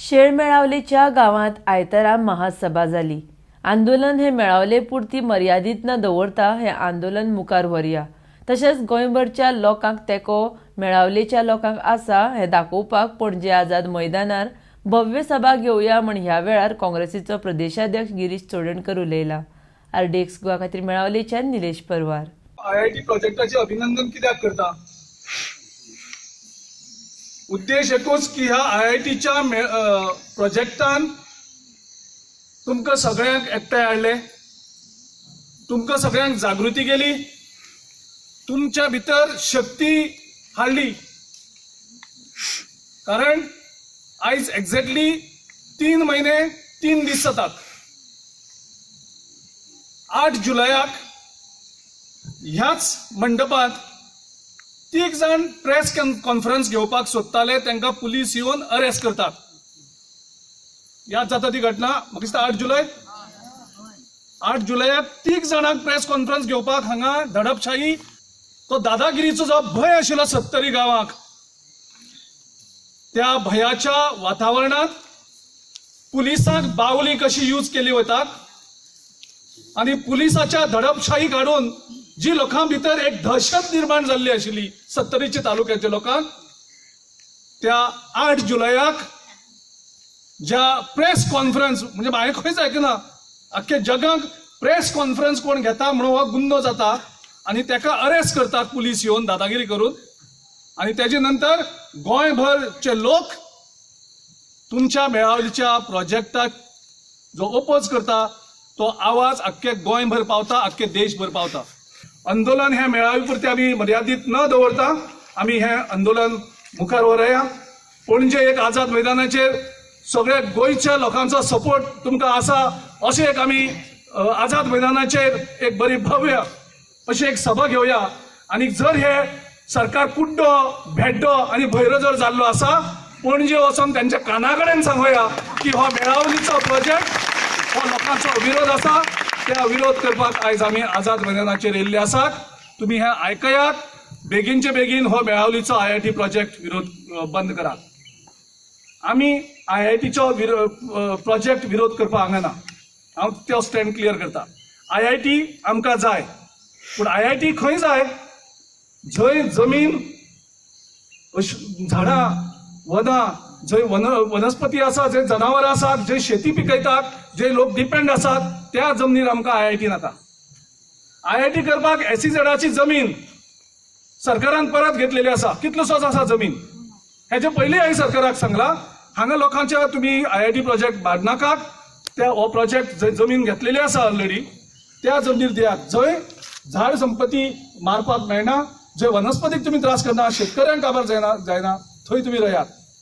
शेळमेळावलेच्या गावात आयतारा महासभा जाली। आंदोलन हे मेळावले पुरती मर्यादित न दवरता हे आंदोलन मुखार व्हरया। तशेंच गोंयभरच्या लोकांक तेको मेळावलेच्या लोकांक आसा हे दाखोवपाक पणजे आझाद मैदानार भव्य सभा घेवया म्हण ह्या वेळार काँग्रेसीचो प्रदेशाध्यक्ष गिरीश चोडणकर उलयला। आरडीएक्स गोवा खातीर मेळावलेच्यान निलेश परवार। आयआयटी प्रोजेक्टाचे अभिनंदन कित्याक करता? उद्देश एकूच की ह्या आयआयटीच्या प्रोजेक्टान तुमकां सगळ्यांक एकठांय हाडले, तुमकां सगळ्यांक जागृती केली, तुमच्या भितर शक्ती हाडली। कारण आयज एक्झॅक्टली 3 महिने 3 दीस जातात। 8 जुलयाक ह्याच मंडपात 3 जण प्रेस कॉन्फरन्स घेवपाक सोदताले, तांकां पुलीस येवन अरेस्ट करतात। याद जाता ती घटना, म्हाका दिसता 8 जुलयाक 3 जाणांक प्रेस कॉन्फरन्स घेवपाक हांगा धडपशाही, तो दादागिरीचो जो भंय आशिल्लो 70 गांवांक, त्या भयाच्या वातावरणात पुलिसांक बावली कशी यूज केली वतात आणि पुलिसाच्या धडपशाही काढून जी लोकां भितर एक दहशत निर्माण जाल्ली आशिल्ली 70 तालुक्याच्या लोकांक, त्या 8 जुलयाक ज्या प्रेस कॉन्फरन्स, म्हणजे हांवें खंयच आयकना आख्ख्या जगाक प्रेस कॉन्फरन्स कोण घेता म्हणून हो गुन्हो जाता आणि ताका अरेस्ट करतात पुलीस येवन दादागिरी करून। आणि त्याच्या नंतर गोंयभरचे लोक तुमच्या मेळावलीच्या प्रोजेक्टाक जो ओपोज करता तो आवाज अख्खे गोंयभर पावता, अख्खे देशभर पावता। आंदोलन हे मेळावे पुरते आमी मर्यादित न दवरता आमी हे आंदोलन मुखार व्हरया। पणजे एक आझाद मैदानाचेर सगळ्या गोंयच्या लोकांचो सपोर्ट तुमकां आसा अशें एक आमी आझाद मैदानाचेर एक बरी भव्य अशी एक सभा घेवया। आणि जर हे सरकार कुड्डो भेड्डो आणि भैरो जर जाल्लो आसा, पणजे वचून त्यांच्या कानाकडेन सांगुया की हो मेळावलीचो प्रोजेक्ट हो लोकांचो विरोध आसा, त्या विरोध करपाक आयज आमी आझाद मैदानाचेर येयल्ले आसात। तुम्ही हे आयकयात, बेगीनचे बेगीन हो मेळावलीचो आयआयटी प्रोजेक्ट विरोध बंद करात। आमी आयआयटीचो प्रोजेक्ट विरोध करपाक हांगा ना, हांव तो स्टँड क्लियर करता। आयआयटी आमकां जाय, पूण आयआयटी खंय जाय जंय जमीन, झाडां, वनां, जंय वनस्पती आसा, जंय जनावरां आसात, जंय शेती पिकयतात, जे लोक डिपेंड आसात, त्या जमनीर आमकां आयआयटी नाका। आयआयटी करपाक एसईझेडाची जमीन सरकारान परत घेतलेली आसा, कितलोसोच आसा जमीन। हेजे पयलीं हांवें सरकाराक सांगला हांगा लोकांच्या तुम्ही आयआयटी प्रोजेक्ट बांदनाकात, त्या हो प्रोजेक्ट जंय जमीन घेतलेली आसा ऑलरेडी त्या जमनीर दियात, जंय झाड संपत्ती मारपाक मेळना, जंय वनस्पतीक तुम्ही त्रास करना, शेतकऱ्यांक काबार जायना, थंय तुम्ही रयात।